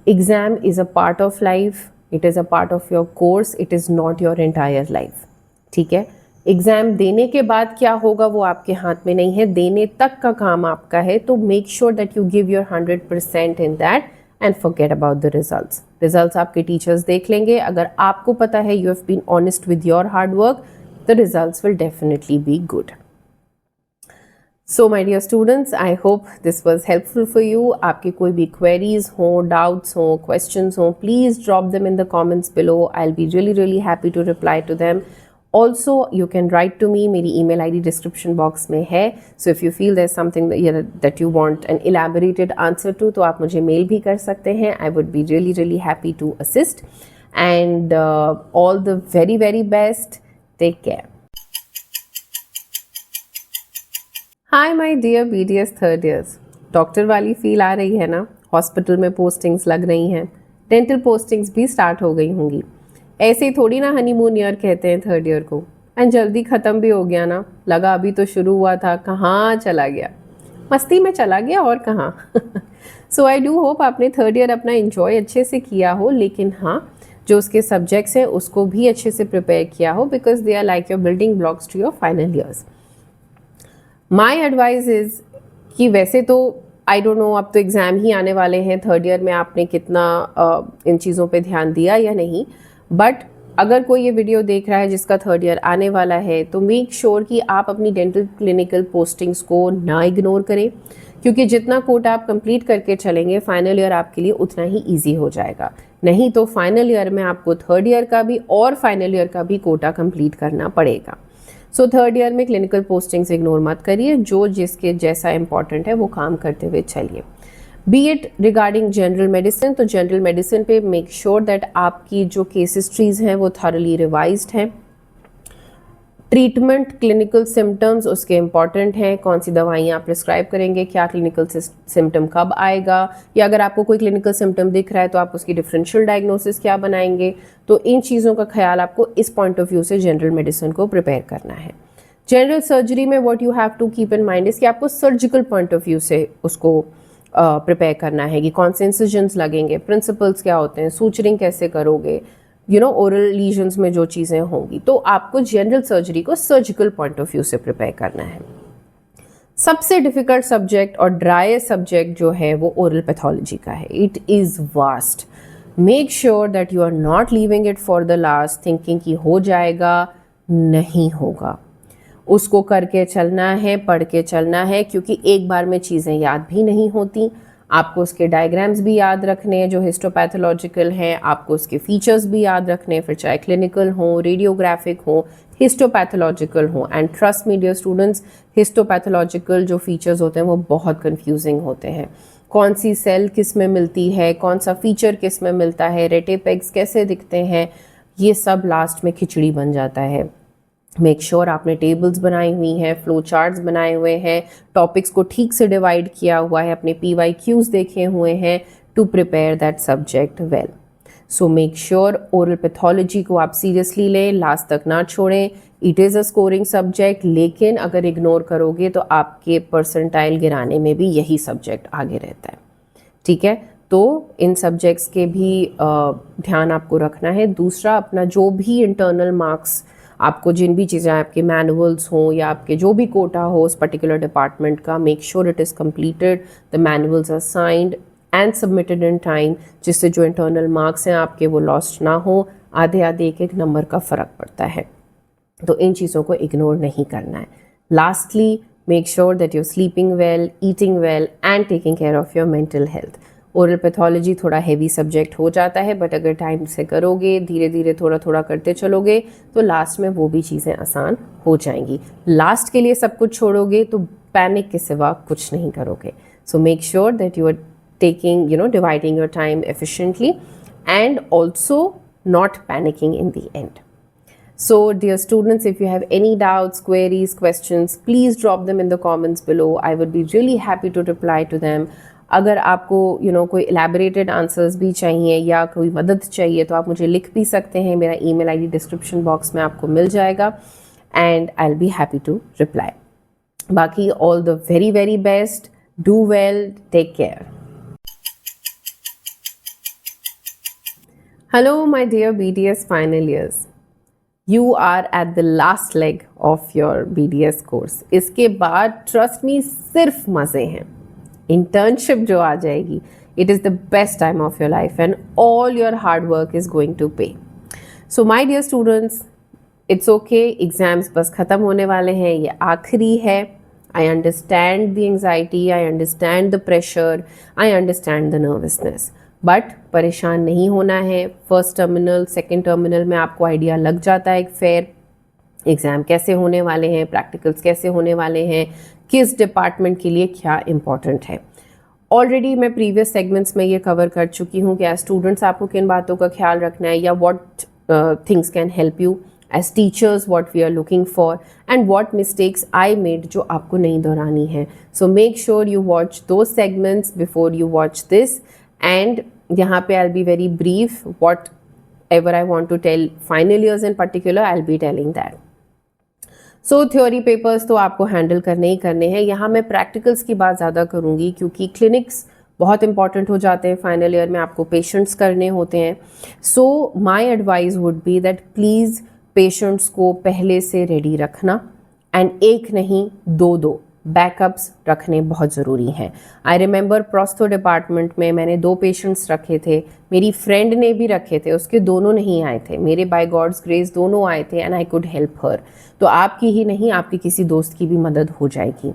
Exam is a part of life, it is a part of your course, it is not your entire life, ठीक है। एग्ज़ाम देने के बाद क्या होगा वो आपके हाथ में नहीं है, देने तक का काम आपका है। तो make sure that you give your 100% in that and forget about the results. Results आपके टीचर्स देख लेंगे। अगर आपको पता है you have been honest with your hard work, the results will definitely be good. So my dear students, I hope this was helpful for you. आपकी कोई भी क्वेरीज हो, डाउट्स हो, क्वेश्चंस हो, please drop them in the comments below. I will B really happy to reply to them. Also you can write to me, मेरी email ID description box में है. So if you feel there something that you want an elaborated answer to, तो आप मुझे mail भी कर सकते हैं. I would be really really happy to assist. And all the very very best. Take care. Hi my dear BDS third years. Doctor वाली फील आ रही है ना? हॉस्पिटल में पोस्टिंग्स लग रही हैं, डेंटल पोस्टिंग्स भी स्टार्ट हो गई होंगी. ऐसे ही थोड़ी ना हनीमून ईयर कहते हैं थर्ड ईयर को. एंड जल्दी ख़त्म भी हो गया ना. लगा अभी तो शुरू हुआ था, कहाँ चला गया. मस्ती में चला गया और कहाँ. सो आई डू होप आपने थर्ड ईयर अपना एंजॉय अच्छे से किया हो, लेकिन हाँ, जो उसके सब्जेक्ट्स हैं उसको भी अच्छे से प्रिपेयर किया हो, because they are like your building blocks to your final years. My advice is कि वैसे तो आई डोंट नो, अब तो एग्ज़ाम ही आने वाले हैं. थर्ड ईयर में आपने कितना इन चीज़ों पे ध्यान दिया या नहीं, बट अगर कोई ये वीडियो देख रहा है जिसका थर्ड ईयर आने वाला है, तो मेक श्योर कि आप अपनी डेंटल क्लिनिकल पोस्टिंग्स को ना इग्नोर करें, क्योंकि जितना कोटा आप कंप्लीट करके चलेंगे फाइनल ईयर आपके लिए उतना ही ईजी हो जाएगा. नहीं तो फाइनल ईयर में आपको थर्ड ईयर का भी और फाइनल ईयर का भी कोटा कंप्लीट करना पड़ेगा. सो थर्ड ईयर में क्लिनिकल पोस्टिंग्स इग्नोर मत करिए. जो जिसके जैसा इंपॉर्टेंट है वो काम करते हुए चलिए. B it regarding general medicine, तो जनरल मेडिसिन पे मेक श्योर दैट आपकी जो केस हिस्ट्रीज हैं वो थॉरली रिवाइज्ड हैं. ट्रीटमेंट, क्लिनिकल सिम्टम्स उसके इंपॉर्टेंट हैं. कौन सी दवाइयाँ आप प्रिस्क्राइब करेंगे, क्या क्लिनिकल सिम्टम कब आएगा, या अगर आपको कोई क्लिनिकल सिम्टम दिख रहा है तो आप उसकी डिफरेंशियल डायग्नोसिस क्या बनाएंगे. तो इन चीज़ों का ख्याल आपको इस पॉइंट ऑफ व्यू से जनरल मेडिसिन को प्रिपेयर करना है. जनरल सर्जरी में what you have to keep in mind is कि आपको सर्जिकल पॉइंट ऑफ व्यू से उसको प्रिपेयर करना है कि कौन से इंसिजन्स लगेंगे, प्रिंसिपल्स क्या होते हैं, सूचरिंग कैसे करोगे, ओरल लीजन्स में जो चीज़ें होंगी. तो आपको जनरल सर्जरी को सर्जिकल पॉइंट ऑफ व्यू से प्रिपेयर करना है. सबसे डिफ़िकल्ट सब्जेक्ट और ड्राई सब्जेक्ट जो है वो ओरल पैथोलॉजी का है. It is vast. Make sure that you are not leaving it for the last thinking कि हो जाएगा. नहीं होगा. उसको करके चलना है, पढ़ के चलना है, क्योंकि एक बार में चीज़ें याद भी नहीं होती. आपको उसके डायग्राम्स भी याद रखने हैं जो हिस्टोपैथोलॉजिकल हैं, आपको उसके फीचर्स भी याद रखने हैं, फिर चाहे क्लिनिकल हो, रेडियोग्राफिक हो, हिस्टोपैथोलॉजिकल हो. And trust me dear students, histopathological जो फीचर्स होते हैं वो बहुत कंफ्यूजिंग होते हैं. कौन सी सेल किस में मिलती है, कौन सा फीचर किस में मिलता है, रेटेपेक्स कैसे दिखते हैं, ये सब लास्ट में खिचड़ी बन जाता है. मेक श्योर आपने टेबल्स बनाई हुई हैं, फ्लो चार्ट्स बनाए हुए हैं, टॉपिक्स को ठीक से डिवाइड किया हुआ है, अपने PYQs देखे हुए हैं to prepare that subject well. So make sure oral pathology को आप सीरियसली लें, लास्ट तक ना छोड़ें. It is a scoring subject, लेकिन अगर इग्नोर करोगे तो आपके परसेंटाइल गिराने में भी यही सब्जेक्ट आगे रहता है. ठीक है, तो इन सब्जेक्ट्स के भी ध्यान आपको रखना है. दूसरा, अपना जो भी इंटरनल मार्क्स, आपको जिन भी चीज़ें, आपके मैनुअल्स हों या आपके जो भी कोटा हो उस पर्टिकुलर डिपार्टमेंट का, make sure it is completed, the manuals are signed and submitted in time, जिससे जो इंटरनल मार्क्स हैं आपके वो लॉस्ट ना हो. आधे आधे एक नंबर का फ़र्क पड़ता है, तो इन चीज़ों को इग्नोर नहीं करना है. Lastly, make sure that you're sleeping well, eating well and taking care of your mental health. Oral pathology थोड़ा हेवी सब्जेक्ट हो जाता है, बट अगर टाइम से करोगे, धीरे धीरे थोड़ा थोड़ा करते चलोगे, तो लास्ट में वो भी चीज़ें आसान हो जाएंगी. लास्ट के लिए सब कुछ छोड़ोगे तो पैनिक के सिवा कुछ नहीं करोगे. So make sure that you are taking, dividing your time efficiently and also not panicking in the end. So dear students, if you have any doubts, queries, questions, please drop them in the comments below. I would be really happy to reply to them. अगर आपको कोई elaborated answers भी चाहिए या कोई मदद चाहिए तो आप मुझे लिख भी सकते हैं. मेरा email ID डिस्क्रिप्शन बॉक्स में आपको मिल जाएगा and I'll be happy to reply. बाकी all the very very best. Do well. Take care. Hello my dear BDS final years. You are at the last leg of your BDS course. इसके बाद trust me सिर्फ मज़े हैं. Internship जो आ जाएगी, it is the best time of your life and all your hard work is going to pay. So my dear students, it's okay. Exams बस ख़त्म होने वाले हैं, ये आखिरी है. I understand the anxiety, I understand the pressure, I understand the nervousness. But परेशान नहीं होना है. फर्स्ट टर्मिनल, सेकेंड टर्मिनल में आपको आइडिया लग जाता है एक फेयर एग्ज़ाम कैसे होने वाले हैं, प्रैक्टिकल्स कैसे होने वाले हैं, किस डिपार्टमेंट के लिए क्या इम्पॉर्टेंट है। ऑलरेडी मैं प्रीवियस सेगमेंट्स में ये कवर कर चुकी हूँ कि एज स्टूडेंट्स आपको किन बातों का ख्याल रखना है, या what things can help you as teachers, what we are looking for, and what mistakes I made जो आपको नहीं दोहरानी है. So make sure you watch दो segments before you watch this. And यहाँ पे I will be very brief. Whatever I want to tell final years in particular, I will be telling that. So theory papers तो आपको handle करने ही करने हैं. यहाँ मैं प्रैक्टिकल्स की बात ज़्यादा करूँगी क्योंकि क्लिनिक्स बहुत इंपॉर्टेंट हो जाते हैं. फाइनल ईयर में आपको पेशेंट्स करने होते हैं. So my advice would be that please patients को पहले से रेडी रखना, एंड एक नहीं दो बैकअप्स रखने बहुत ज़रूरी हैं. आई रिमेंबर प्रोस्थो डिपार्टमेंट में मैंने 2 पेशेंट्स रखे थे. मेरी फ्रेंड ने भी रखे थे, उसके दोनों नहीं आए थे. मेरे बाय गॉड्स ग्रेस दोनों आए थे and I could help her. तो आपकी ही नहीं, आपकी किसी दोस्त की भी मदद हो जाएगी,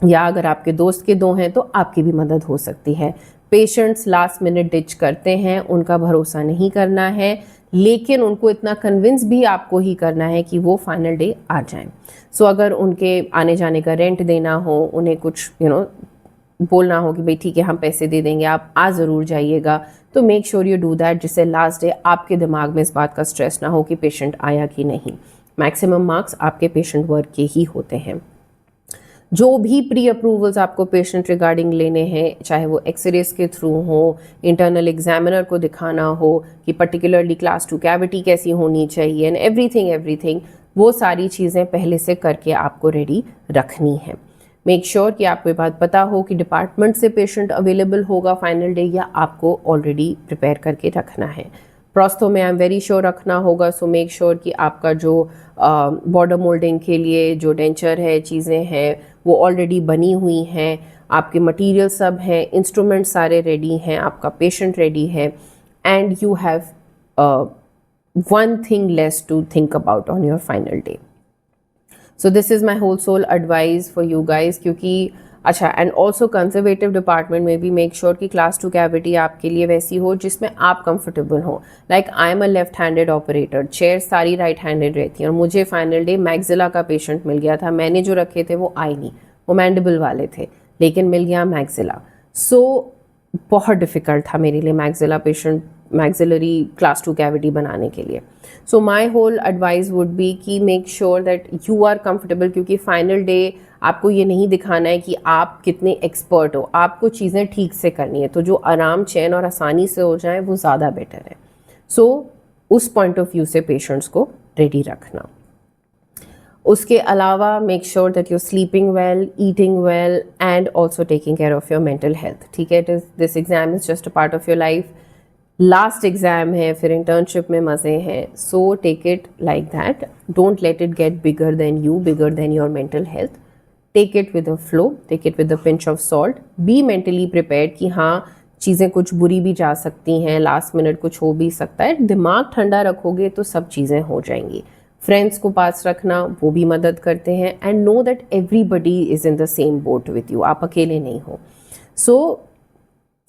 या अगर आपके दोस्त के 2 हैं तो आपकी भी मदद हो सकती है. पेशेंट्स लास्ट मिनट डिच करते हैं, उनका भरोसा नहीं करना है, लेकिन उनको इतना कन्विंस भी आपको ही करना है कि वो फाइनल डे आ जाएं. सो अगर उनके आने जाने का रेंट देना हो, उन्हें कुछ बोलना हो कि भाई ठीक है हम पैसे दे देंगे, आप आ ज़रूर जाइएगा, तो make sure you do that, जिससे लास्ट डे आपके दिमाग में इस बात का स्ट्रेस ना हो कि पेशेंट आया कि नहीं. मैक्सिमम मार्क्स आपके पेशेंट वर्क के ही होते हैं. जो भी प्री अप्रूवल्स आपको पेशेंट रिगार्डिंग लेने हैं, चाहे वो एक्सरेज के थ्रू हो, इंटरनल एग्जामिनर को दिखाना हो कि पर्टिकुलरली क्लास 2 कैविटी कैसी होनी चाहिए, एंड एवरीथिंग, वो सारी चीज़ें पहले से करके आपको रेडी रखनी है. मेक श्योर कि आपको ये बात पता हो कि डिपार्टमेंट से पेशेंट अवेलेबल होगा फाइनल डे, या आपको ऑलरेडी प्रिपेयर करके रखना है. प्रोस्थो में आई एम वेरी श्योर रखना होगा. सो मेक श्योर कि आपका जो बॉर्डर मोल्डिंग के लिए जो डेंचर है, चीज़ें हैं, वो ऑलरेडी बनी हुई हैं, आपके मटेरियल सब हैं, इंस्ट्रूमेंट सारे रेडी हैं, आपका पेशेंट रेडी है, and you have one thing less to think about on your final day. So this is my whole soul advice for you guys. क्योंकि अच्छा, एंड ऑल्सो कंजर्वेटिव डिपार्टमेंट में भी make sure कि class 2 cavity आपके लिए वैसी हो जिसमें आप कंफर्टेबल हो. Like I am a left handed operator, chair सारी राइट हैंडेड रहती हैं, और मुझे फाइनल डे मैग्जिला का पेशेंट मिल गया था. मैंने जो रखे थे वो आई नहीं, वो मैंडिबल वाले थे, लेकिन मिल गया मैग्जिला. सो बहुत डिफ़िकल्ट था मेरे लिए maxilla patient, maxillary class 2 cavity बनाने के लिए. So my whole advice would be कि make sure that you are comfortable, क्योंकि फाइनल डे आपको ये नहीं दिखाना है कि आप कितने एक्सपर्ट हो, आपको चीज़ें ठीक से करनी है. तो जो आराम, चैन और आसानी से हो जाए वो ज़्यादा बेटर है. सो उस पॉइंट ऑफ व्यू से पेशेंट्स को रेडी रखना. उसके अलावा make sure that you sleeping well, eating well, and also taking care of your mental health. ठीक है, this exam is just a part of your life. Last exam है, फिर internship में मज़े हैं. So take it like that. Don't let it get bigger than you, bigger than your mental health. Take it with a flow, take it with a pinch of salt. Be mentally prepared कि हाँ चीज़ें कुछ बुरी भी जा सकती हैं, last minute कुछ हो भी सकता है. दिमाग ठंडा रखोगे तो सब चीज़ें हो जाएंगी. फ्रेंड्स को पास रखना, वो भी मदद करते हैं. And know that everybody is in the same boat with you, आप अकेले नहीं हो. सो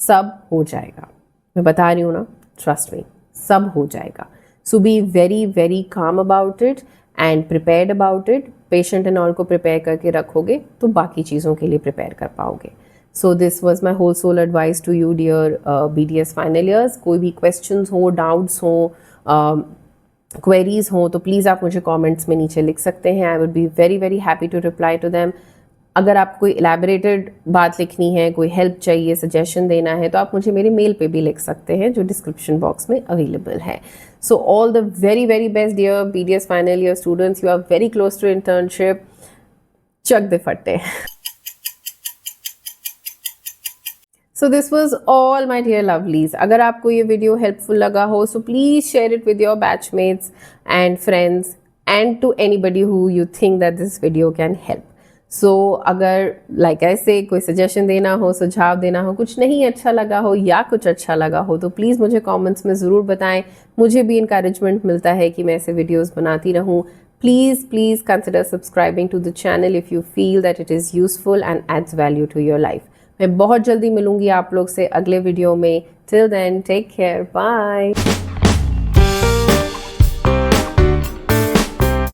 सब हो जाएगा, मैं बता रही हूँ ना, ट्रस्ट मी, सब हो जाएगा. So be very very calm about it and prepared about it. Patient and all को प्रिपेयर करके रखोगे तो बाकी चीज़ों के लिए प्रिपेयर कर पाओगे. So this was my whole sole advice to you dear BDS final years. कोई भी क्वेश्चंस हो, डाउट्स हो, क्वेरीज हो, तो प्लीज़ आप मुझे कमेंट्स में नीचे लिख सकते हैं. I would be very very happy to reply to them. अगर आपको कोई एलैबोरेटेड बात लिखनी है, कोई हेल्प चाहिए, सजेशन देना है, तो आप मुझे मेरे मेल पे भी लिख सकते हैं जो डिस्क्रिप्शन बॉक्स में अवेलेबल है. So all the very very best dear BDS final year students. You are very close to internship. चक दे फट्टे. So this was all my dear lovelies. अगर आपको ये वीडियो हेल्पफुल लगा हो, so please share it with your batchmates and friends and to anybody who you think that this video can help. So अगर like ऐसे कोई suggestion देना हो, सुझाव देना हो, कुछ नहीं अच्छा लगा हो या कुछ अच्छा लगा हो, तो प्लीज़ मुझे कमेंट्स में ज़रूर बताएं. मुझे भी इंकरेजमेंट मिलता है कि मैं ऐसे वीडियोस बनाती रहूं. Please consider subscribing to the channel if you feel that it is useful and adds value to your life. मैं बहुत जल्दी मिलूंगी आप लोग से अगले वीडियो में. Till then take care, bye.